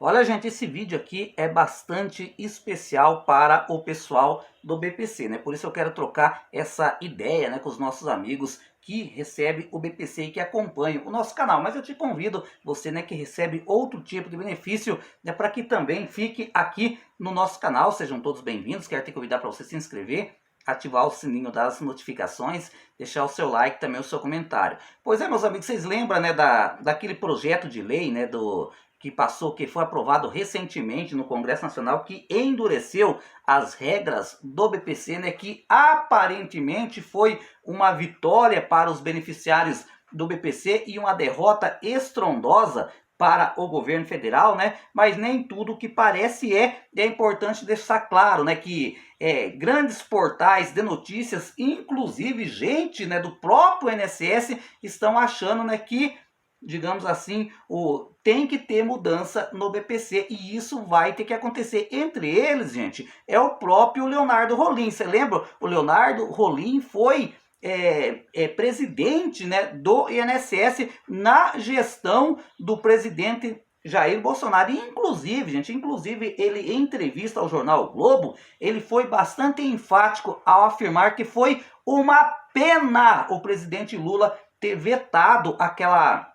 Olha, gente, esse vídeo aqui é bastante especial para o pessoal do BPC, né? Por isso eu quero trocar essa ideia, né, com os nossos amigos que recebem o BPC e que acompanham o nosso canal. Mas eu te convido, você, né, que recebe outro tipo de benefício, né, para que também fique aqui no nosso canal. Sejam todos bem-vindos. Quero te convidar para você se inscrever, ativar o sininho das notificações, deixar o seu like, também o seu comentário. Pois é, meus amigos, vocês lembram, né, daquele projeto de lei, né, que foi aprovado recentemente no Congresso Nacional, que endureceu as regras do BPC, né, que aparentemente foi uma vitória para os beneficiários do BPC e uma derrota estrondosa para o governo federal, né? Mas nem tudo que parece é importante deixar claro, né, que grandes portais de notícias, inclusive gente, né, do próprio INSS, estão achando, né, que, digamos assim, tem que ter mudança no BPC e isso vai ter que acontecer. Entre eles, gente, é o próprio Leonardo Rolim. Você lembra? O Leonardo Rolim foi presidente, né, do INSS na gestão do presidente Jair Bolsonaro. E, inclusive ele, em entrevista ao jornal o Globo, ele foi bastante enfático ao afirmar que foi uma pena o presidente Lula ter vetado aquela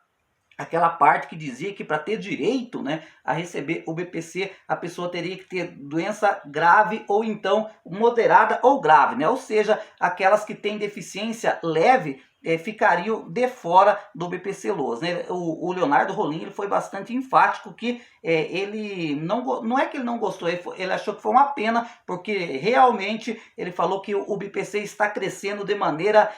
parte que dizia que para ter direito, né, a receber o BPC, a pessoa teria que ter doença grave ou então moderada ou grave, né? Ou seja, aquelas que têm deficiência leve ficariam de fora do BPC Loas, né? O Leonardo Rolim, ele foi bastante enfático que ele não é que ele não gostou, ele achou que foi uma pena, porque realmente ele falou que o BPC está crescendo de maneira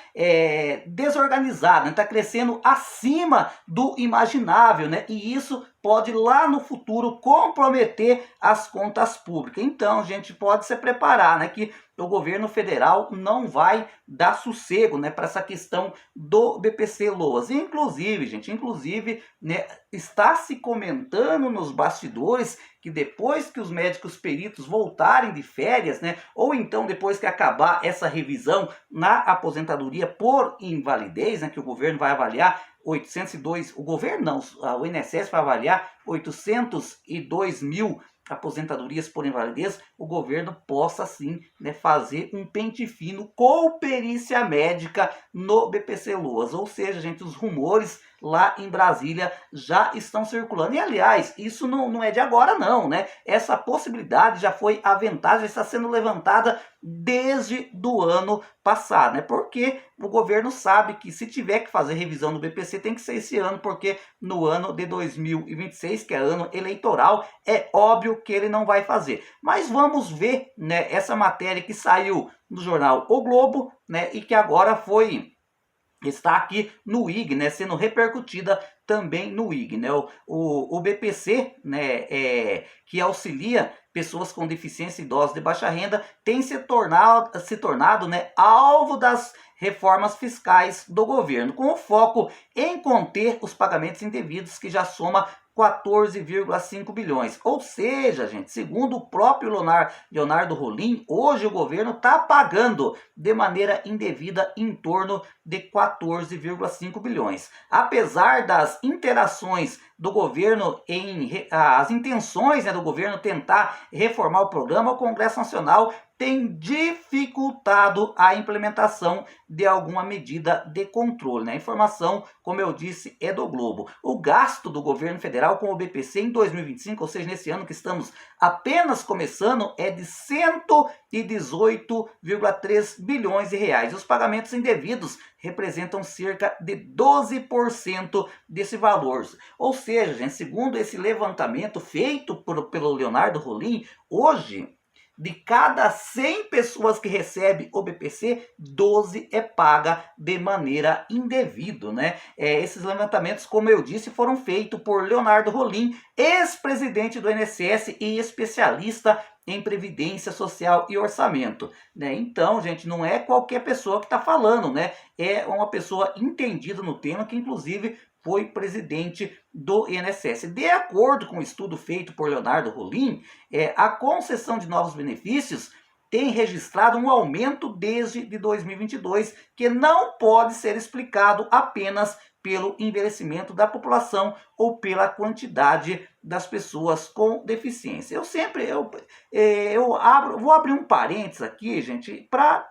desorganizada, está crescendo acima do imaginável, né? E isso pode lá no futuro comprometer as contas públicas. Então, a gente pode se preparar, né, que o governo federal não vai dar sossego, né, para essa questão do BPC Loas. Inclusive, né, está se comentando nos bastidores que depois que os médicos peritos voltarem de férias, né, ou então depois que acabar essa revisão na aposentadoria por invalidez, né, que o governo vai avaliar 802, o governo não, o INSS vai avaliar 802 mil aposentadorias por invalidez, o governo possa sim, né, fazer um pente fino com perícia médica no BPC Loas. Ou seja, gente, os rumores lá em Brasília já estão circulando. E aliás, isso não é de agora não, né? Essa possibilidade já foi aventada, já está sendo levantada desde do ano passado, né? Porque o governo sabe que se tiver que fazer revisão no BPC tem que ser esse ano, porque no ano de 2026, que é ano eleitoral, é óbvio que ele não vai fazer. Mas vamos ver, né, essa matéria que saiu no jornal O Globo, né, e que agora está aqui no IG, né, sendo repercutida também no IG, né? O BPC, né, que auxilia pessoas com deficiência e idosos de baixa renda, tem se tornado, né, alvo das reformas fiscais do governo, com foco em conter os pagamentos indevidos, que já soma 14,5 bilhões. Ou seja, gente, segundo o próprio Leonardo Rolim, hoje o governo está pagando de maneira indevida em torno de 14,5 bilhões. Apesar das interações do governo as intenções, né, do governo tentar reformar o programa, o Congresso Nacional tem dificultado a implementação de alguma medida de controle, né? A informação, como eu disse, é do Globo. O gasto do governo federal com o BPC em 2025, ou seja, nesse ano que estamos apenas começando, é de 118,3 bilhões de reais. Os pagamentos indevidos representam cerca de 12% desse valor. Ou seja, gente, segundo esse levantamento feito pelo Leonardo Rolim, hoje, de cada 100 pessoas que recebem o BPC, 12 é paga de maneira indevida, né? Esses levantamentos, como eu disse, foram feitos por Leonardo Rolim, ex-presidente do INSS e especialista em Previdência Social e Orçamento, né? Então, gente, não é qualquer pessoa que está falando, né? É uma pessoa entendida no tema, que inclusive foi presidente do INSS. De acordo com o estudo feito por Leonardo Rolim, a concessão de novos benefícios tem registrado um aumento desde de 2022, que não pode ser explicado apenas pelo envelhecimento da população ou pela quantidade das pessoas com deficiência. Vou abrir um parênteses aqui, gente, para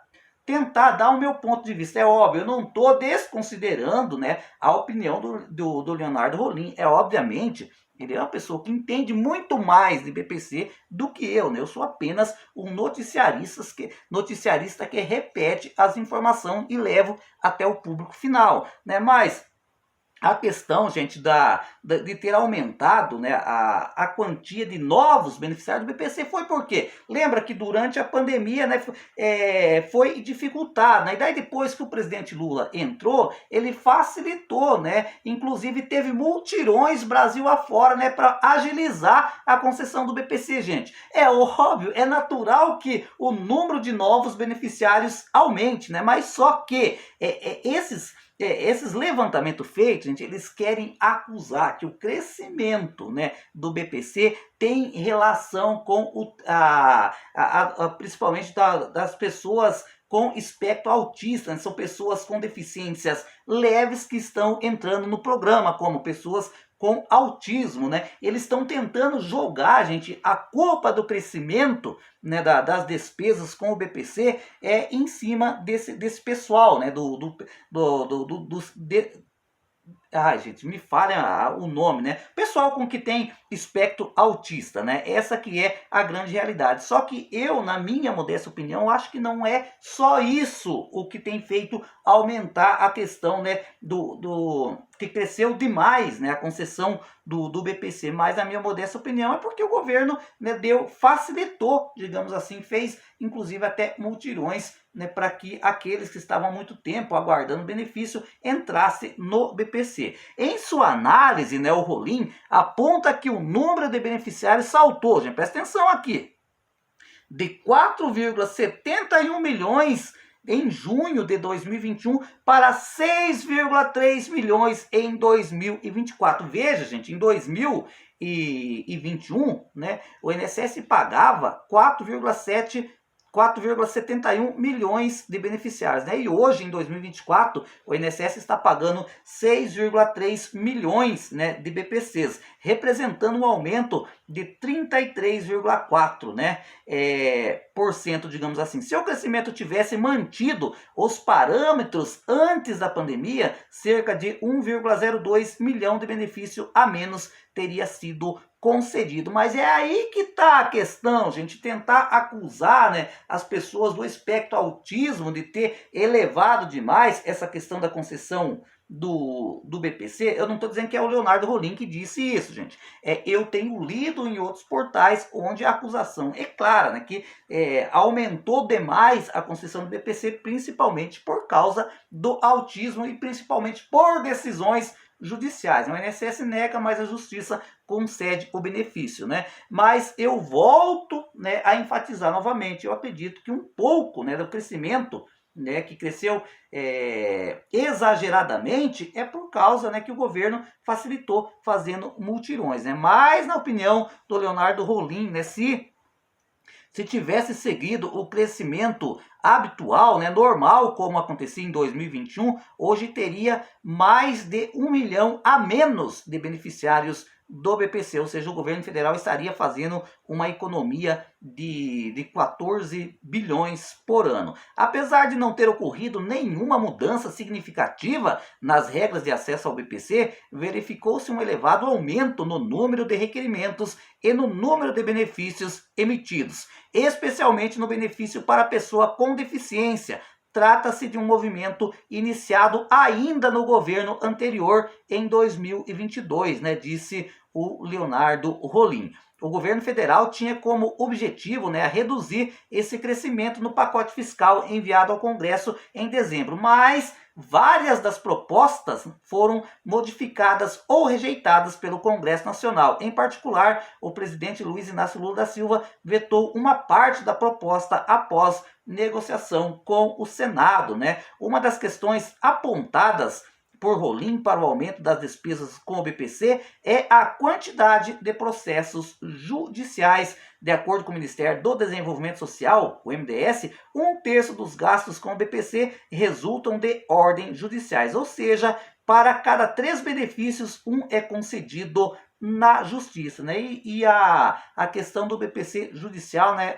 tentar dar o meu ponto de vista. É óbvio, eu não estou desconsiderando, né, a opinião do Leonardo Rolim. Obviamente, ele é uma pessoa que entende muito mais de BPC do que eu, né? Eu sou apenas um noticiarista que repete as informações e levo até o público final, né? Mas a questão, gente, de ter aumentado, né, a quantia de novos beneficiários do BPC foi por quê? Lembra que durante a pandemia, né, foi dificultado, né? E daí depois que o presidente Lula entrou, ele facilitou, né? Inclusive teve multirões Brasil afora, né, para agilizar a concessão do BPC, gente. É óbvio, é natural que o número de novos beneficiários aumente, né? Mas só que esses levantamentos feitos, gente, eles querem acusar que o crescimento, né, do BPC tem relação com principalmente das pessoas com espectro autista, né? São pessoas com deficiências leves que estão entrando no programa, como pessoas com autismo, né? Eles estão tentando jogar, gente, a culpa do crescimento, né, das despesas com o BPC em cima desse pessoal, né? Ai, gente, me falha o nome, né? Pessoal com que tem espectro autista, né? Essa que é a grande realidade. Só que eu, na minha modesta opinião, acho que não é só isso o que tem feito aumentar a questão, né, que cresceu demais, né, a concessão do BPC. Mas na minha modesta opinião é porque o governo, né, facilitou, digamos assim, fez inclusive até multirões, né, para que aqueles que estavam há muito tempo aguardando benefício entrassem no BPC. Em sua análise, né, o Rolim aponta que o número de beneficiários saltou, gente, presta atenção aqui, de 4,71 milhões em junho de 2021 para 6,3 milhões em 2024. Veja, gente, em 2021, né, o INSS pagava 4,71 milhões de beneficiários, né? E hoje, em 2024, o INSS está pagando 6,3 milhões, né, de BPCs, representando um aumento de 33,4%, né, por cento, digamos assim. Se o crescimento tivesse mantido os parâmetros antes da pandemia, cerca de 1,02 milhão de benefício a menos teria sido concedido. Mas é aí que está a questão, gente, tentar acusar, né, as pessoas do espectro autismo de ter elevado demais essa questão da concessão do BPC. Eu não estou dizendo que é o Leonardo Rolim que disse isso, gente. Eu tenho lido em outros portais onde a acusação é clara, né, que aumentou demais a concessão do BPC, principalmente por causa do autismo e principalmente por decisões judiciais. O INSS nega, mas a justiça concede o benefício, né? Mas eu volto, né, a enfatizar novamente, eu acredito que um pouco, né, do crescimento, né, que cresceu exageradamente, é por causa, né, que o governo facilitou fazendo multirões, né? Mas na opinião do Leonardo Rolim, né, se tivesse seguido o crescimento habitual, né, normal, como acontecia em 2021, hoje teria mais de 1 milhão a menos de beneficiários do BPC, ou seja, o governo federal estaria fazendo uma economia de 14 bilhões por ano. Apesar de não ter ocorrido nenhuma mudança significativa nas regras de acesso ao BPC, verificou-se um elevado aumento no número de requerimentos e no número de benefícios emitidos, especialmente no benefício para a pessoa com deficiência. Trata-se de um movimento iniciado ainda no governo anterior, em 2022, né, disse o Leonardo Rolim. O governo federal tinha como objetivo, né, reduzir esse crescimento no pacote fiscal enviado ao Congresso em dezembro, mas várias das propostas foram modificadas ou rejeitadas pelo Congresso Nacional. Em particular, o presidente Luiz Inácio Lula da Silva vetou uma parte da proposta após negociação com o Senado, né? Uma das questões apontadas por Rolim para o aumento das despesas com o BPC é a quantidade de processos judiciais. De acordo com o Ministério do Desenvolvimento Social, o MDS, 1/3 dos gastos com o BPC resultam de ordens judiciais, ou seja, para cada 3 benefícios, um é concedido na justiça, né? E a questão do BPC judicial, né?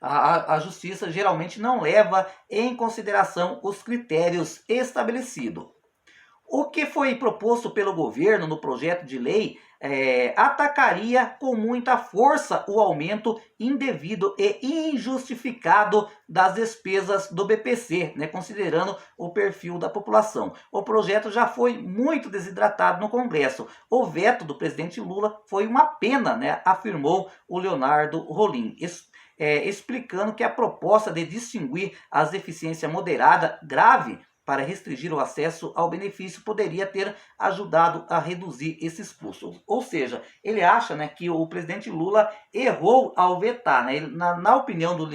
A justiça geralmente não leva em consideração os critérios estabelecidos. O que foi proposto pelo governo no projeto de lei atacaria com muita força o aumento indevido e injustificado das despesas do BPC, né, considerando o perfil da população. O projeto já foi muito desidratado no Congresso. O veto do presidente Lula foi uma pena, né, afirmou o Leonardo Rolim, explicando que a proposta de distinguir as deficiências moderada grave para restringir o acesso ao benefício poderia ter ajudado a reduzir esses custos. Ou seja, ele acha, né, que o presidente Lula errou ao vetar. Né? Na opinião do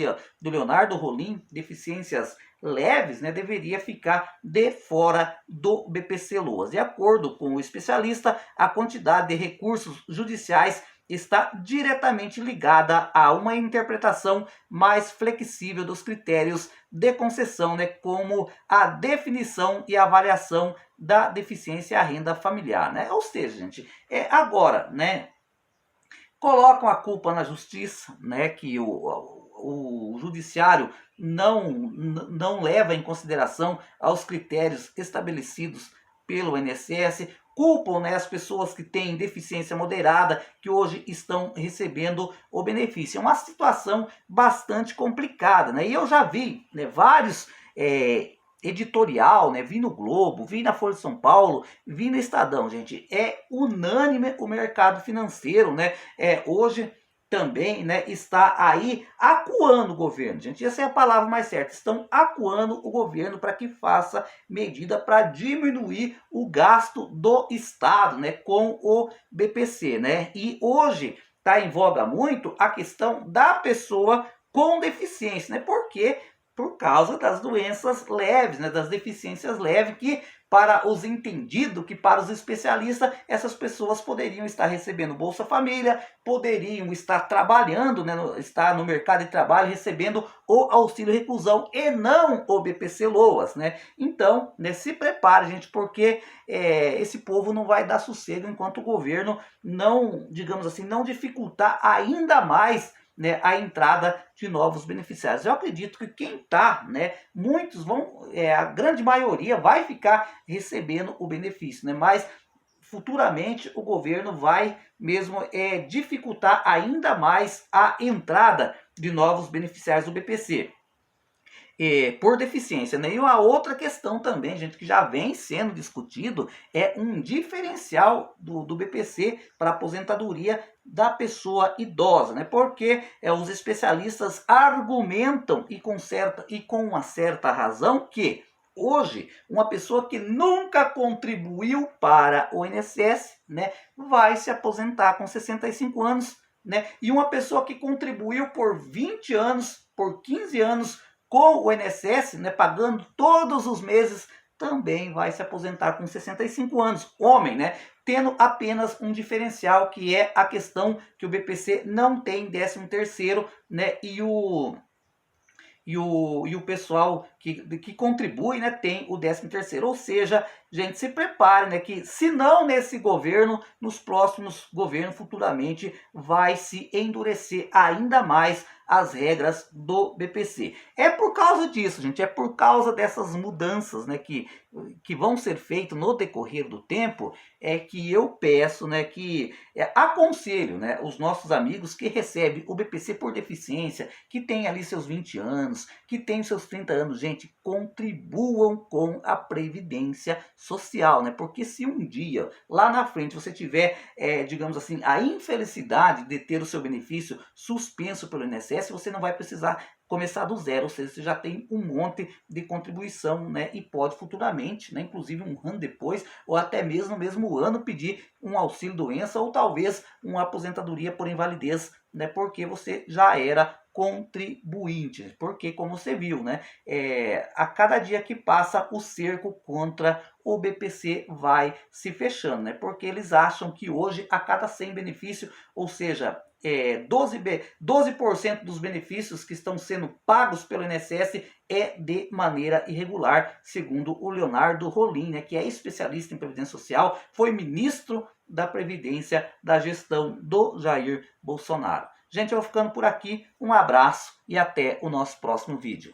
Leonardo Rolim, deficiências leves, né, deveria ficar de fora do BPC-Loas. De acordo com o especialista, a quantidade de recursos judiciais está diretamente ligada a uma interpretação mais flexível dos critérios de concessão, né, como a definição e avaliação da deficiência e a renda familiar, né? Ou seja, gente, agora, né, colocam a culpa na justiça, né, que o judiciário não leva em consideração aos critérios estabelecidos pelo INSS, culpam, né, as pessoas que têm deficiência moderada, que hoje estão recebendo o benefício. É uma situação bastante complicada, né? E eu já vi, né, vários editorial, né? Vi no Globo, vi na Folha de São Paulo, vi no Estadão, gente. É unânime o mercado financeiro, né? Hoje também, né, está aí acuando o governo, gente. Essa é a palavra mais certa. Estão acuando o governo para que faça medida para diminuir o gasto do Estado, né, com o BPC, né? E hoje está em voga muito a questão da pessoa com deficiência, né? Porque por causa das doenças leves, né, das deficiências leves, que para os entendidos, que para os especialistas, essas pessoas poderiam estar recebendo Bolsa Família, poderiam estar trabalhando, né, estar no mercado de trabalho recebendo o auxílio reclusão e não o BPC-Loas, né? Então, né, se prepare, gente, porque esse povo não vai dar sossego enquanto o governo não, digamos assim, não dificultar ainda mais, né, a entrada de novos beneficiários. Eu acredito que quem está, né, muitos vão, a grande maioria vai ficar recebendo o benefício, né, mas futuramente o governo vai mesmo dificultar ainda mais a entrada de novos beneficiários do BPC. Por deficiência, né? E uma outra questão também, gente, que já vem sendo discutido, é um diferencial do BPC para aposentadoria da pessoa idosa, né? Porque os especialistas argumentam e com uma certa razão que hoje uma pessoa que nunca contribuiu para o INSS, né, vai se aposentar com 65 anos, né? E uma pessoa que contribuiu por 20 anos, por 15 anos com o INSS, né, pagando todos os meses, também vai se aposentar com 65 anos, homem, né, tendo apenas um diferencial, que é a questão que o BPC não tem 13º, né, e o pessoal que contribui, né, tem o 13º. Ou seja, gente, se prepare, né, que se não nesse governo, nos próximos governos futuramente vai se endurecer ainda mais as regras do BPC. É por causa disso, gente, é por causa dessas mudanças, né, que vão ser feitas no decorrer do tempo, que eu peço, né, que aconselho, né, os nossos amigos que recebem o BPC por deficiência, que tem ali seus 20 anos, que tem seus 30 anos, gente, contribuam com a Previdência Social, né? Porque se um dia, lá na frente, você tiver, digamos assim, a infelicidade de ter o seu benefício suspenso pelo INSS, você não vai precisar começar do zero, ou seja, você já tem um monte de contribuição, né? E pode futuramente, né, inclusive um ano depois, ou até mesmo no mesmo ano, pedir um auxílio doença ou talvez uma aposentadoria por invalidez né, porque você já era contribuinte, porque como você viu, né, a cada dia que passa o cerco contra o BPC vai se fechando, né, porque eles acham que hoje a cada 100 benefícios, ou seja, 12% dos benefícios que estão sendo pagos pelo INSS é de maneira irregular, segundo o Leonardo Rolim, né, que é especialista em Previdência Social, foi ministro da Previdência da gestão do Jair Bolsonaro. Gente, eu vou ficando por aqui. Um abraço e até o nosso próximo vídeo.